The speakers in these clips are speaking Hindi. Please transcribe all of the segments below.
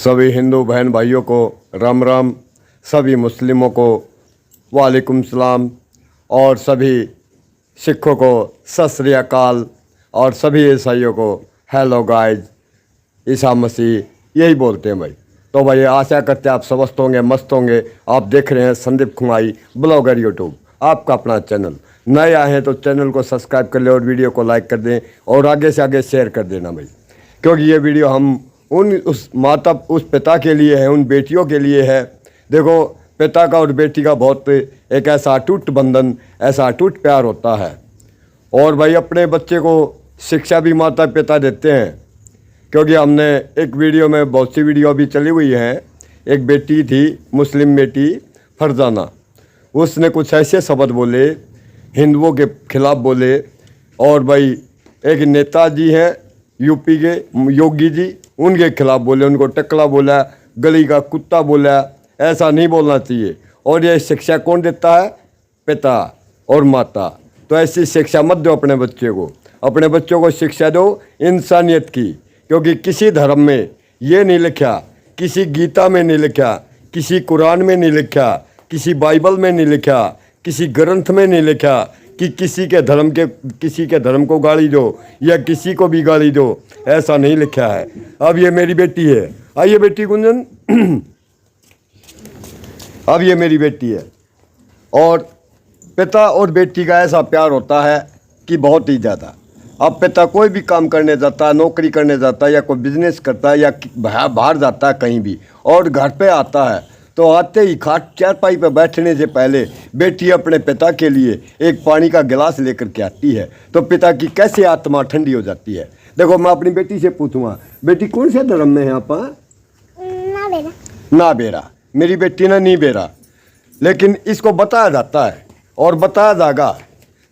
सभी हिंदू बहन भाइयों को राम राम, सभी मुस्लिमों को वालेकुम सलाम और सभी सिखों को सत श्री अकाल और सभी ईसाइयों को हेलो गाइज, ईसा मसीह यही बोलते हैं भाई। तो भाई आशा करते हैं आप स्वस्थ होंगे, मस्त होंगे। आप देख रहे हैं संदीप खुमाई ब्लॉगर यूट्यूब, आपका अपना चैनल। नए आए हैं तो चैनल को सब्सक्राइब कर ले और वीडियो को लाइक कर दें और आगे से आगे शेयर कर देना भाई, क्योंकि ये वीडियो हम उस पिता के लिए है, उन बेटियों के लिए है। देखो, पिता का और बेटी का बहुत एक ऐसा अटूट बंधन, ऐसा अटूट प्यार होता है। और भाई अपने बच्चे को शिक्षा भी माता पिता देते हैं, क्योंकि हमने एक वीडियो में, बहुत सी वीडियो अभी चली हुई हैं, एक बेटी थी मुस्लिम बेटी फरजाना, उसने कुछ ऐसे शब्द बोले, हिंदुओं के खिलाफ बोले। और भाई एक नेताजी हैं यूपी के, योगी जी, उनके खिलाफ बोले, उनको टकला बोला, गली का कुत्ता बोला। ऐसा नहीं बोलना चाहिए। और ये शिक्षा कौन देता है? पिता और माता। तो ऐसी शिक्षा मत दो अपने बच्चे को। अपने बच्चों को शिक्षा दो इंसानियत की, क्योंकि किसी धर्म में ये नहीं लिखा, किसी गीता में नहीं लिखा, किसी कुरान में नहीं लिखा, किसी बाइबल में नहीं लिखा, किसी ग्रंथ में नहीं लिखा कि किसी के धर्म को गाली दो या किसी को भी गाली दो। ऐसा नहीं लिखा है। अब ये मेरी बेटी है, आइए बेटी गुंजन, अब ये मेरी बेटी है। और पिता और बेटी का ऐसा प्यार होता है कि बहुत ही ज़्यादा। अब पिता कोई भी काम करने जाता है, नौकरी करने जाता है या कोई बिजनेस करता है या बाहर जाता है कहीं भी, और घर पे आता है तो आते ही खाट चारपाई पर बैठने से पहले बेटी अपने पिता के लिए एक पानी का गिलास लेकर के आती है। तो पिता की कैसे आत्मा ठंडी हो जाती है। देखो, मैं अपनी बेटी से पूछूंगा, बेटी कौन से धर्म में है आप? ना बेरा। मेरी बेटी ना नहीं बेरा, लेकिन इसको बताया जाता है और बताया जाएगा।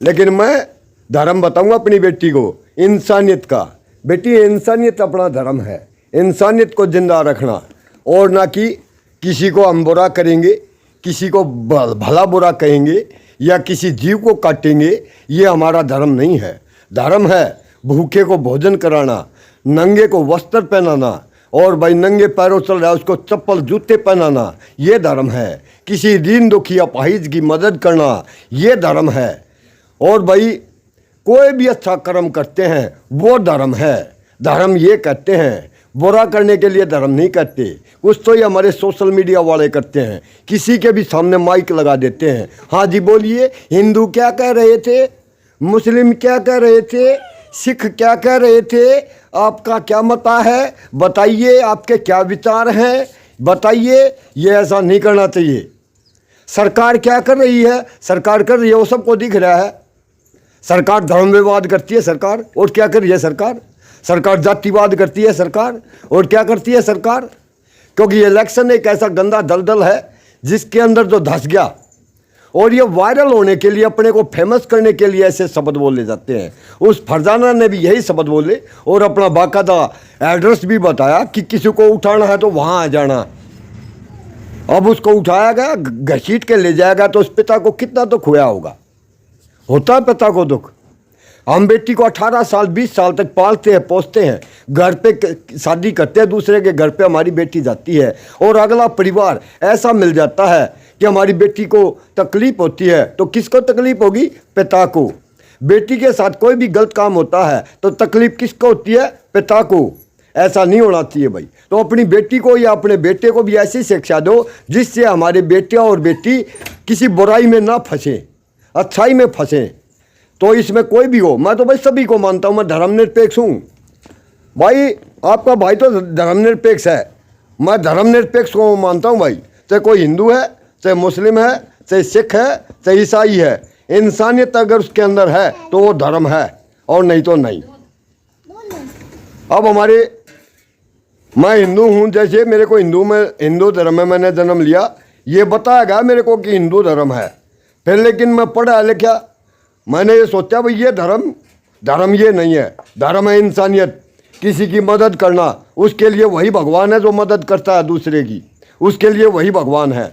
लेकिन मैं धर्म बताऊंगा अपनी बेटी को, इंसानियत का। बेटी, इंसानियत अपना धर्म है, इंसानियत को जिंदा रखना। और ना कि किसी को हम बुरा करेंगे, किसी को भला बुरा कहेंगे या किसी जीव को काटेंगे, ये हमारा धर्म नहीं है। धर्म है भूखे को भोजन कराना, नंगे को वस्त्र पहनाना, और भाई नंगे पैरों चल रहा है उसको चप्पल जूते पहनाना, ये धर्म है। किसी दीन दुखी अपाहिज की मदद करना, ये धर्म है। और भाई कोई भी अच्छा कर्म करते हैं वो धर्म है। धर्म ये कहते हैं, बुरा करने के लिए धर्म नहीं कहते। कुछ तो ये हमारे सोशल मीडिया वाले करते हैं, किसी के भी सामने माइक लगा देते हैं। हाँ जी बोलिए, हिंदू क्या कह रहे थे, मुस्लिम क्या कह रहे थे, सिख क्या कह रहे थे, आपका क्या मत है, बताइए, आपके क्या विचार हैं, बताइए। ये ऐसा नहीं करना चाहिए। सरकार क्या कर रही है? सरकार कर रही है, वो सबको दिख रहा है। सरकार धर्म विवाद करती है सरकार, और क्या कर रही है सरकार? सरकार जातिवाद करती है सरकार, और क्या करती है सरकार? क्योंकि इलेक्शन एक ऐसा गंदा दलदल है जिसके अंदर जो धंस गया, और ये वायरल होने के लिए, अपने को फेमस करने के लिए ऐसे शब्द बोले जाते हैं। उस फरजाना ने भी यही शब्द बोले और अपना बाकायदा एड्रेस भी बताया कि किसी को उठाना है तो वहाँ आ जाना। अब उसको उठाया गया, घसीट के ले जाएगा, तो उस पिता को कितना दुख हुआ होगा। होता है पिता को दुख। हम बेटी को 18 साल 20 साल तक पालते हैं, पोसते हैं, घर पे शादी करते हैं, दूसरे के घर पे हमारी बेटी जाती है, और अगला परिवार ऐसा मिल जाता है कि हमारी बेटी को तकलीफ होती है। तो किसको तकलीफ होगी? पिता को। बेटी के साथ कोई भी गलत काम होता है तो तकलीफ किसको होती है? पिता को। ऐसा नहीं होना चाहिए भाई। तो अपनी बेटी को या अपने बेटे को भी ऐसी शिक्षा दो जिससे हमारे बेटे और बेटी किसी बुराई में ना फंसे, अच्छाई में फंसे। तो इसमें कोई भी हो, मैं तो भाई सभी को मानता हूँ, मैं धर्मनिरपेक्ष हूँ भाई। आपका भाई तो धर्मनिरपेक्ष है, मैं धर्मनिरपेक्ष को मानता हूँ भाई। चाहे कोई हिंदू है, चाहे मुस्लिम है, चाहे सिख है, चाहे ईसाई है, इंसानियत अगर उसके अंदर है तो वो धर्म है, और नहीं तो नहीं। अब मैं हिंदू हूँ, जैसे मेरे को हिंदू धर्म में मैंने जन्म लिया, ये बताया गया मेरे को कि हिंदू धर्म है। फिर लेकिन मैं पढ़ा लिखा, मैंने ये सोचा भाई ये धर्म ये नहीं है। धर्म है इंसानियत, किसी की मदद करना। उसके लिए वही भगवान है जो मदद करता है दूसरे की, उसके लिए वही भगवान है।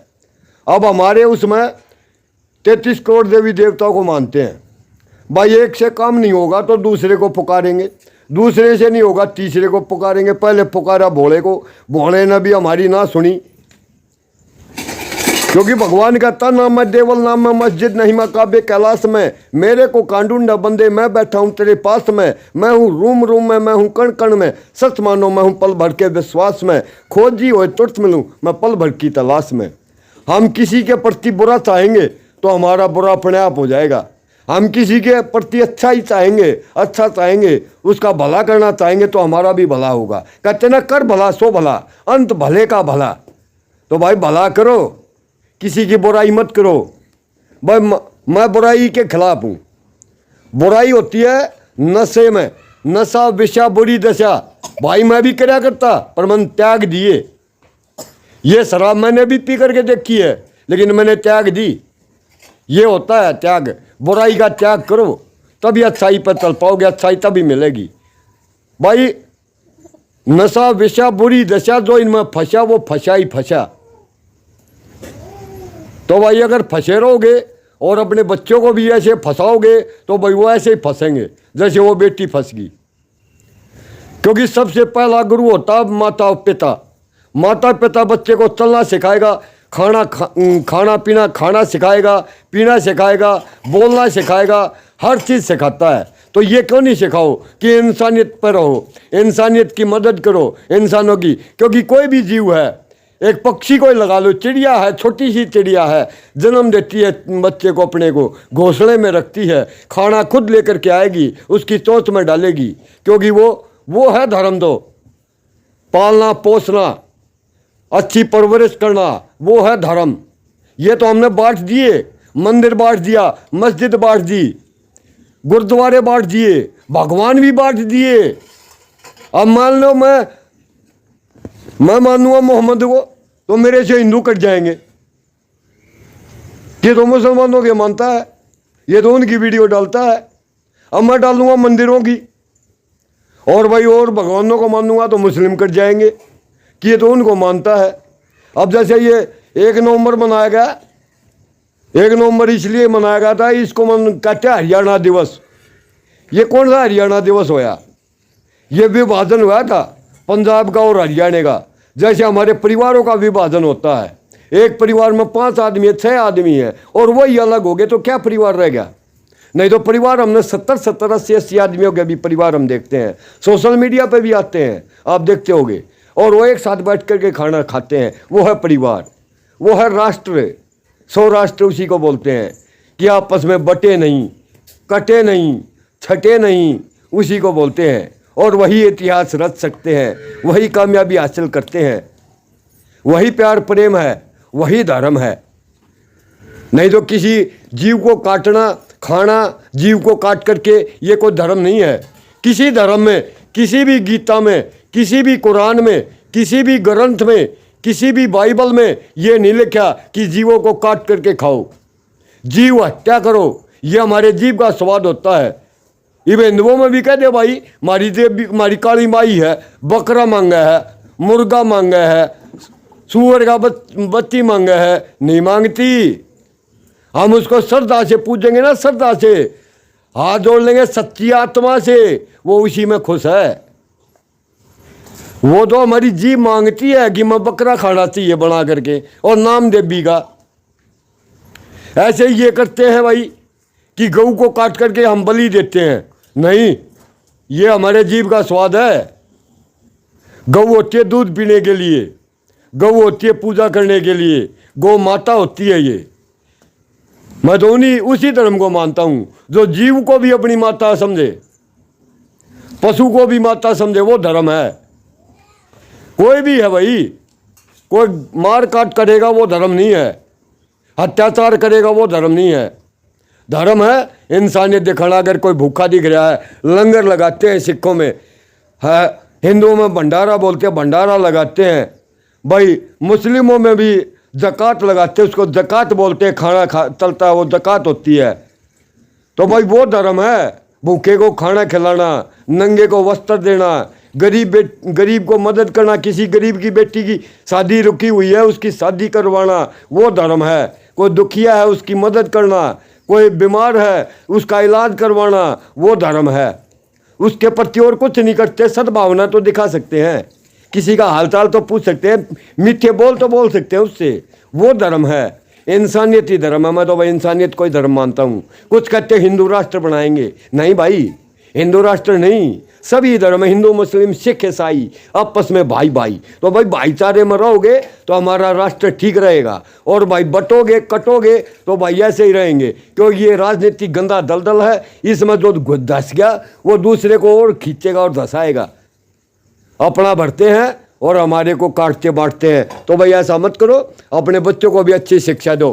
अब हमारे उसमें 33 करोड़ देवी देवताओं को मानते हैं भाई। एक से काम नहीं होगा तो दूसरे को पुकारेंगे, दूसरे से नहीं होगा, तीसरे को पुकारेंगे। पहले पुकारा भोले को, भोले ने भी हमारी ना सुनी, क्योंकि भगवान कहता ना मैं देवल ना मैं मस्जिद नहीं मैं काबे कैलाश में, मेरे को कांडून न बंदे, मैं बैठा हूँ तेरे पास में, मैं हूँ रूम रूम में, मैं हूँ कण कण में, सच मानो मैं हूँ पल भर के विश्वास में, खोजी हो तुरंत मिलूँ मैं पल भर की तलाश में। हम किसी के प्रति बुरा चाहेंगे तो हमारा बुरा अपने आप हो जाएगा। हम किसी के प्रति अच्छा ही चाहेंगे, अच्छा चाहेंगे, उसका भला करना चाहेंगे तो हमारा भी भला होगा। कहते ना कर भला सो भला, अंत भले का भला। तो भाई भला करो, किसी की बुराई मत करो। भाई मैं बुराई के खिलाफ हूँ। बुराई होती है नशे में, नशा विषा बुरी दशा। भाई मैं भी करया करता पर मैंने त्याग दिए। ये शराब मैंने भी पी करके देखी है लेकिन मैंने त्याग दी। ये होता है त्याग। बुराई का त्याग करो तभी अच्छाई पर चल पाओगे, अच्छाई तभी मिलेगी। भाई नशा विषा बुरी दशा जो इनमें फंसा वो फंसा ही फंसा। तो भाई अगर फंसे रहोगे और अपने बच्चों को भी ऐसे फंसाओगे तो भाई वो ऐसे ही फंसेंगे जैसे वो बेटी फंस गई। क्योंकि सबसे पहला गुरु होता माता पिता। माता पिता बच्चे को चलना सिखाएगा, खाना पीना खाना सिखाएगा, पीना सिखाएगा, बोलना सिखाएगा, हर चीज़ सिखाता है। तो ये क्यों नहीं सिखाओ कि इंसानियत पर रहो, इंसानियत की मदद करो इंसानों की। क्योंकि कोई भी जीव है, एक पक्षी को ही लगा लो, चिड़िया है, छोटी सी चिड़िया है, जन्म देती है बच्चे को, अपने को घोंसले में रखती है, खाना खुद लेकर के आएगी, उसकी चोंच में डालेगी, क्योंकि वो है धर्म। दो पालना पोसना, अच्छी परवरिश करना, वो है धर्म। ये तो हमने बांट दिए, मंदिर बांट दिया, मस्जिद बांट दी, गुरुद्वारे बांट दिए, भगवान भी बांट दिए। अब मान लो मैं मानूंगा मोहम्मद को तो मेरे से हिंदू कट जाएंगे। ये तो मुसलमानों के मानता है, ये तो उनकी वीडियो डालता है। अब मैं डालूंगा मंदिरों की और भाई और भगवानों को मानूंगा तो मुस्लिम कट जाएंगे कि ये तो उनको मानता है। अब जैसे ये 1 नवंबर मनाया गया, 1 नवंबर इसलिए मनाया गया था, इसको कहते हैं हरियाणा दिवस। ये कौन सा हरियाणा दिवस होया? ये विभाजन हुआ था पंजाब का और हरियाणा का। जैसे हमारे परिवारों का विभाजन होता है, एक परिवार में 5 आदमी है, 6 आदमी है और वही अलग हो गए तो क्या परिवार रह गया? नहीं तो परिवार हमने 70, 80 आदमियों के भी परिवार हम देखते हैं, सोशल मीडिया पे भी आते हैं, आप देखते होंगे। और वो एक साथ बैठ करके खाना खाते हैं, वो है परिवार, वो है राष्ट्र। सौराष्ट्र उसी को बोलते हैं कि आपस में बटे नहीं, कटे नहीं, छटे नहीं, उसी को बोलते हैं। और वही इतिहास रच सकते हैं, वही कामयाबी हासिल करते हैं, वही प्यार प्रेम है, वही धर्म है। नहीं तो किसी जीव को काटना, खाना, जीव को काट करके ये कोई धर्म नहीं है। किसी धर्म में, किसी भी गीता में, किसी भी कुरान में, किसी भी ग्रंथ में, किसी भी बाइबल में ये नहीं लिखा कि जीवों को काट करके खाओ, जीव हत्या करो। ये हमारे जीव का स्वाद होता है। ये हिंदुओं में भी कह दे भाई हमारी काली माई है, बकरा मांगा है, मुर्गा मांगा है, सूअर का बच्ची मांगा है, नहीं मांगती। हम उसको श्रद्धा से पूजेंगे ना, श्रद्धा से हाथ जोड़ लेंगे सच्ची आत्मा से, वो उसी में खुश है। वो तो हमारी जीभ मांगती है कि मैं बकरा खाना चाहिए बना करके और नाम देवी का। ऐसे ही ये करते हैं भाई कि गऊ को काट करके हम बलि देते हैं। नहीं, ये हमारे जीव का स्वाद है। गऊ होती है दूध पीने के लिए, गऊ होती है पूजा करने के लिए, गौ माता होती है। ये मैं तो उसी धर्म को मानता हूँ जो जीव को भी अपनी माता समझे, पशु को भी माता समझे, वो धर्म है। कोई भी है भाई, कोई मार काट करेगा वो धर्म नहीं है, अत्याचार करेगा वो धर्म नहीं है। धर्म है इंसानियत दिखाना। अगर कोई भूखा दिख रहा है, लंगर लगाते हैं सिखों में है, हिंदुओं में भंडारा बोलते हैं, भंडारा लगाते हैं भाई, मुस्लिमों में भी ज़कात लगाते हैं, उसको ज़कात बोलते हैं, खाना चलता है वो ज़कात होती है। तो भाई वो धर्म है, भूखे को खाना खिलाना, नंगे को वस्त्र देना, गरीब को मदद करना, किसी गरीब की बेटी की शादी रुकी हुई है उसकी शादी करवाना, वो धर्म है। कोई दुखिया है उसकी मदद करना, कोई बीमार है उसका इलाज करवाना, वो धर्म है। उसके प्रति और कुछ नहीं करते, सद्भावना तो दिखा सकते हैं, किसी का हालचाल तो पूछ सकते हैं, मीठे बोल तो बोल सकते हैं उससे, वो धर्म है, इंसानियत ही धर्म है। मैं तो भाई इंसानियत को ही धर्म मानता हूँ। कुछ कहते हिंदू राष्ट्र बनाएंगे, नहीं भाई, हिंदू राष्ट्र नहीं, सभी धर्म, हिंदू मुस्लिम सिख ईसाई आपस में भाई भाई। तो भाई भाईचारे में रहोगे तो हमारा राष्ट्र ठीक रहेगा, और भाई बटोगे कटोगे तो भाई ऐसे ही रहेंगे, क्योंकि ये राजनीतिक गंदा दलदल है, इसमें जो धस गया वो दूसरे को और खींचेगा और धसाएगा। अपना भरते हैं और हमारे को काटते बांटते हैं। तो भाई ऐसा मत करो, अपने बच्चों को भी अच्छी शिक्षा दो,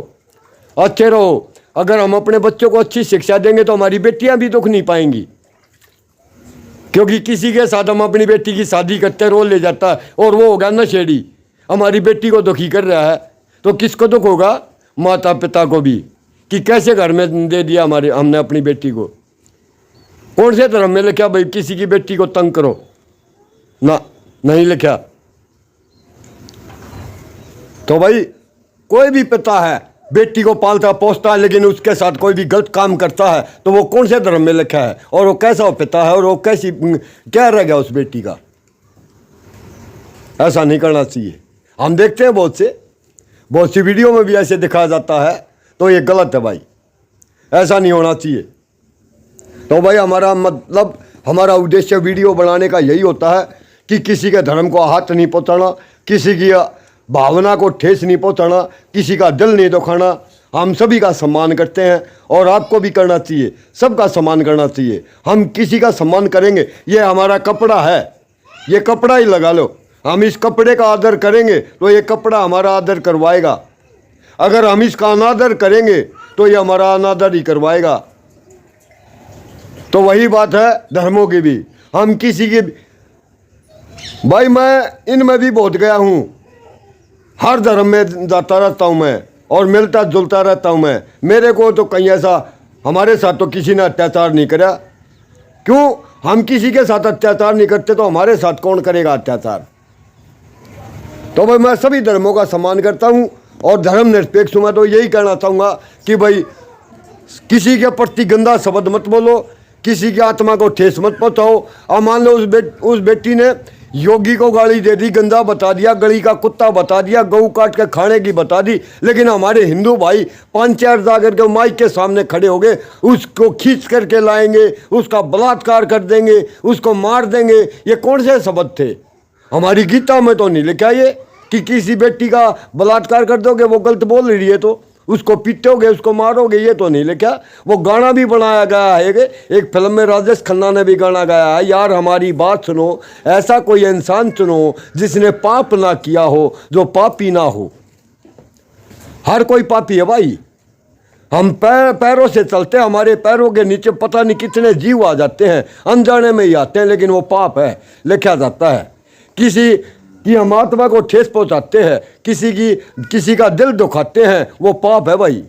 अच्छे रहो। अगर हम अपने बच्चों को अच्छी शिक्षा देंगे तो हमारी बेटियां भी दुख नहीं पाएंगी, क्योंकि किसी के साथ हम अपनी बेटी की शादी करते रोल ले जाता है और वो होगा नशेड़ी, हमारी बेटी को दुखी कर रहा है, तो किसको दुख होगा? माता पिता को भी, कि कैसे घर में दे दिया हमने अपनी बेटी को। कौन से धर्म में लिखा भाई किसी की बेटी को तंग करो? ना, नहीं लिखा। तो भाई कोई भी पिता है बेटी को पालता पोसता है, लेकिन उसके साथ कोई भी गलत काम करता है तो वो कौन से धर्म में लिखा है, और वो कैसा वो पिता है, और वो कैसी क्या रह गया उस बेटी का? ऐसा नहीं करना चाहिए। हम देखते हैं बहुत सी वीडियो में भी ऐसे दिखाया जाता है, तो ये गलत है भाई, ऐसा नहीं होना चाहिए। तो भाई हमारा मतलब, हमारा उद्देश्य वीडियो बनाने का यही होता है कि किसी के धर्म को हाथ नहीं पहुँचाना, किसी की भावना को ठेस नहीं पहुँचाना, किसी का दिल नहीं दुखाना। हम सभी का सम्मान करते हैं और आपको भी करना चाहिए, सबका सम्मान करना चाहिए। हम किसी का सम्मान करेंगे, ये हमारा कपड़ा है, ये कपड़ा ही लगा लो, हम इस कपड़े का आदर करेंगे तो ये कपड़ा हमारा आदर करवाएगा। अगर हम इसका अनादर करेंगे तो ये हमारा अनादर ही करवाएगा। तो वही बात है धर्मों की भी। हम किसी की, भाई मैं इनमें भी बहुत गया हूँ, हर धर्म में जाता रहता हूँ मैं और मिलता जुलता रहता हूँ मैं। मेरे को तो कहीं ऐसा, हमारे साथ तो किसी ने अत्याचार नहीं करा। क्यों? हम किसी के साथ अत्याचार नहीं करते तो हमारे साथ कौन करेगा अत्याचार? तो भाई मैं सभी धर्मों का सम्मान करता हूँ और धर्म निरपेक्ष हूँ। मैं तो यही कहना चाहूँगा कि भाई किसी के प्रति गंदा शब्द मत बोलो, किसी की आत्मा को ठेस मत पहुँचाओ। अब मान लो उस बेटी ने योगी को गाली दे दी, गंदा बता दिया, गली का कुत्ता बता दिया, गऊ काट के खाने की बता दी, लेकिन हमारे हिंदू भाई 5-4 जाकर के माइक के सामने खड़े हो गए, उसको खींच करके लाएंगे, उसका बलात्कार कर देंगे, उसको मार देंगे। ये कौन से शब्द थे? हमारी गीता में तो नहीं लिखा ये कि किसी बेटी का बलात्कार कर दोगे, वो गलत बोल रही है तो उसको पीटोगे, उसको मारोगे, ये तो नहीं लिखा। वो गाना भी बनाया गया है, एक फिल्म में राजेश खन्ना ने भी गाना गाया है, यार हमारी बात सुनो, ऐसा कोई इंसान चुनो जिसने पाप ना किया हो, जो पापी ना हो। हर कोई पापी है भाई। हम पैरों से चलते हैं, हमारे पैरों के नीचे पता नहीं कितने जीव आ जाते हैं, अनजाने में ही आते हैं, लेकिन वो पाप है, लिखा जाता है। किसी कि हम आत्मा को ठेस पहुंचाते हैं, किसी का दिल दुखाते हैं, वो पाप है भाई।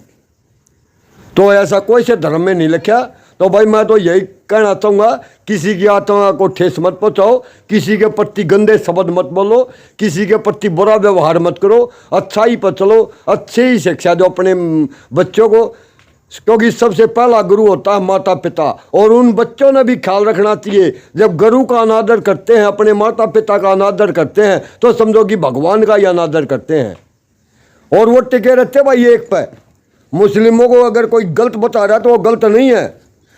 तो ऐसा कोई से धर्म में नहीं लिखा। तो भाई मैं तो यही कहना चाहूँगा, किसी की आत्मा को ठेस मत पहुँचाओ, किसी के प्रति गंदे शब्द मत बोलो, किसी के प्रति बुरा व्यवहार मत करो, अच्छाई पर चलो, अच्छे ही शिक्षा दो अपने बच्चों को, क्योंकि सबसे पहला गुरु होता है माता पिता। और उन बच्चों ने भी ख्याल रखना चाहिए, जब गुरु का अनादर करते हैं, अपने माता पिता का अनादर करते हैं, तो समझो कि भगवान का ही अनादर करते हैं। और वो टिके रहते भाई एक पे। मुस्लिमों को अगर कोई गलत बता रहा है तो वो गलत नहीं है,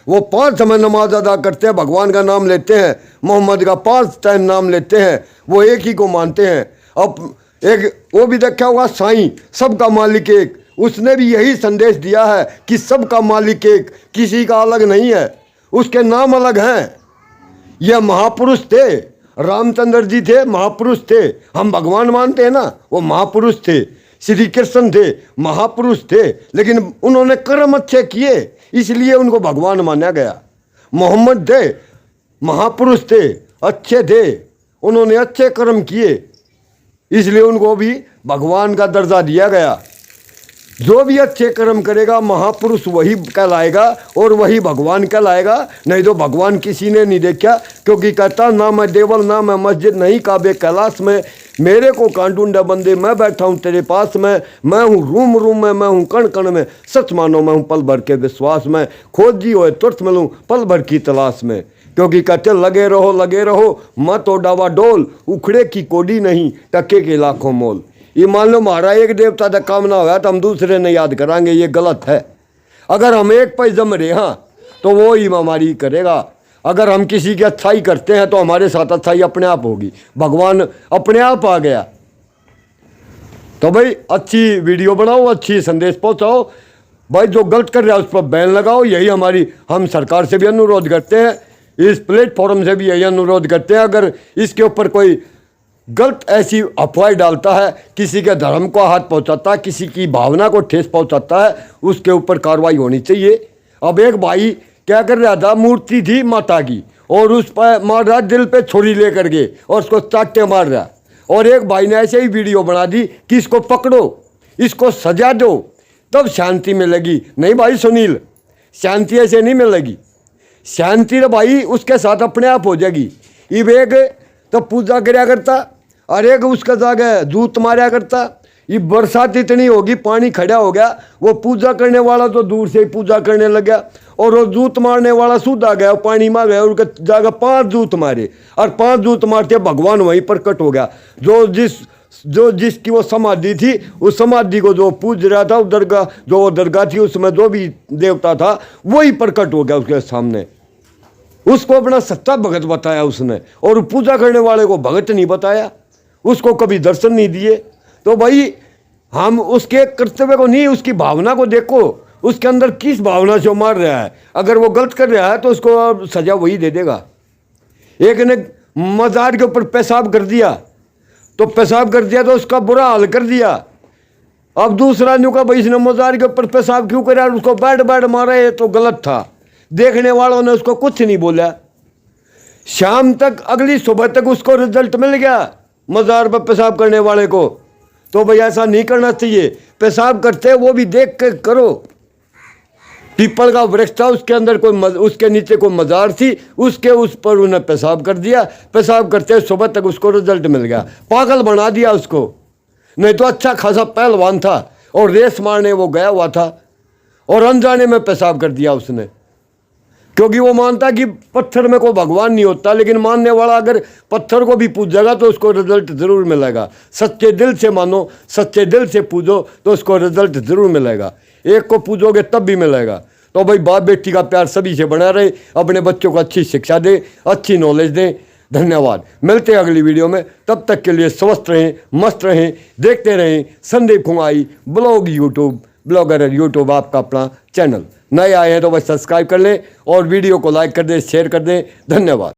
वो 5 समय नमाज अदा करते हैं, भगवान का नाम लेते हैं, मोहम्मद का 5 टाइम नाम लेते हैं, वो एक ही को मानते हैं। अब एक वो भी देखा होगा साईं, सबका मालिक एक, उसने भी यही संदेश दिया है कि सबका मालिक एक, किसी का अलग नहीं है, उसके नाम अलग हैं। यह महापुरुष थे, रामचंद्र जी थे, महापुरुष थे। हम भगवान मानते हैं ना, वो महापुरुष थे। श्री कृष्ण थे, महापुरुष थे, लेकिन उन्होंने कर्म अच्छे किए, इसलिए उनको भगवान माना गया। मोहम्मद थे, महापुरुष थे, अच्छे थे, उन्होंने अच्छे कर्म किए, इसलिए उनको भी भगवान का दर्जा दिया गया। जो भी अच्छे कर्म करेगा महापुरुष वही कहलाएगा और वही भगवान कहलाएगा। नहीं तो भगवान किसी ने नहीं देखा, क्योंकि कहता ना मैं देवल ना मैं मस्जिद नहीं काबे कैलाश में, मेरे को कांडूंडा बंदे मैं बैठा हूँ तेरे पास में, मैं हूँ रूम रूम में, मैं हूँ कण कण में, सच मानो मैं हूँ पल भर के विश्वास में, खोजी होए तुरंत मिलूँ पल भर की तलाश में। क्योंकि कहते लगे रहो मत ओ डावा डोल, उखड़े की कोडी नहीं टक्के के लाखों मोल। ये मान लो हमारा एक देवता का काम ना होगा तो हम दूसरे ने याद करांगे, ये गलत है। अगर हम एक पे जम रहे हैं तो वो ही हमारी करेगा। अगर हम किसी की अच्छाई करते हैं तो हमारे साथ अच्छाई अपने आप होगी, भगवान अपने आप आ गया। तो भाई अच्छी वीडियो बनाओ, अच्छी संदेश पहुंचाओ, भाई जो गलत कर रहा है उस पर बैन लगाओ। यही हम सरकार से भी अनुरोध करते हैं, इस प्लेटफॉर्म से भी यही अनुरोध करते हैं। अगर इसके ऊपर कोई गलत ऐसी अफवाह डालता है, किसी के धर्म को हाथ पहुंचाता है, किसी की भावना को ठेस पहुंचाता है, उसके ऊपर कार्रवाई होनी चाहिए। अब एक भाई क्या कर रहा था, मूर्ति थी माता की और उस पर मार रहा, दिल पे छुरी लेकर के और उसको चाटे मार रहा। और एक भाई ने ऐसे ही वीडियो बना दी कि इसको पकड़ो, इसको सजा दो, तब शांति मिलेगी। नहीं भाई सुनील, शांति ऐसे नहीं मिलेगी। शांति तो भाई उसके साथ अपने आप हो जाएगी। ये वेग तो पूजा कराया करता और एक उसका जागे जूत मारा करता। ये बरसात इतनी होगी, पानी खड़ा हो गया, वो पूजा करने वाला तो दूर से ही पूजा करने लगा और वो जूत मारने वाला सूधा गया, पानी में गया, उनका जागा 5 जूत मारे और 5 जूत मारते भगवान वहीं प्रकट हो गया। जो जिसकी वो समाधि थी, उस समाधि को जो पूज रहा था, वो दरगाह थी, उसमें जो भी देवता था वही प्रकट हो गया उसके सामने। उसको अपना सच्चा भगत बताया उसने, और पूजा करने वाले को भगत नहीं बताया, उसको कभी दर्शन नहीं दिए। तो भाई हम उसके कर्तव्य को नहीं, उसकी भावना को देखो, उसके अंदर किस भावना से मार रहा है। अगर वो गलत कर रहा है तो उसको सजा वही दे देगा। एक ने मजार के ऊपर पेशाब कर दिया तो तो उसका बुरा हाल कर दिया। अब दूसरा न्यू का भाई इसने मजार के ऊपर पेशाब क्यों कराया, उसको बैठ मारा, ये तो गलत था। देखने वालों ने उसको कुछ नहीं बोला। शाम तक, अगली सुबह तक उसको रिजल्ट मिल गया मजार पर पेशाब करने वाले को। तो भाई ऐसा नहीं करना चाहिए। पेशाब करते वो भी देख कर करो। पीपल का वृक्ष था, उसके अंदर उसके नीचे कोई मजार थी, उसके उस पर उन्हें पेशाब कर दिया। पेशाब करते सुबह तक उसको रिजल्ट मिल गया। पागल बना दिया उसको। नहीं तो अच्छा खासा पहलवान था और रेस मारने वो गया हुआ था और अनजाने में पेशाब कर दिया उसने, क्योंकि वो मानता कि पत्थर में कोई भगवान नहीं होता। लेकिन मानने वाला अगर पत्थर को भी पूजेगा तो उसको रिजल्ट ज़रूर मिलेगा। सच्चे दिल से मानो, सच्चे दिल से पूजो तो उसको रिजल्ट ज़रूर मिलेगा। एक को पूजोगे तब भी मिलेगा। तो भाई बाप बेटी का प्यार सभी से बना रहे, अपने बच्चों को अच्छी शिक्षा दें, अच्छी नॉलेज दें। धन्यवाद। मिलते हैं अगली वीडियो में, तब तक के लिए स्वस्थ रहें, मस्त रहें, देखते रहें Sandeep Khumai blog YouTube, blogger YouTube आपका अपना चैनल। नए आए हैं तो बस सब्सक्राइब कर लें और वीडियो को लाइक कर दें, शेयर कर दें। धन्यवाद।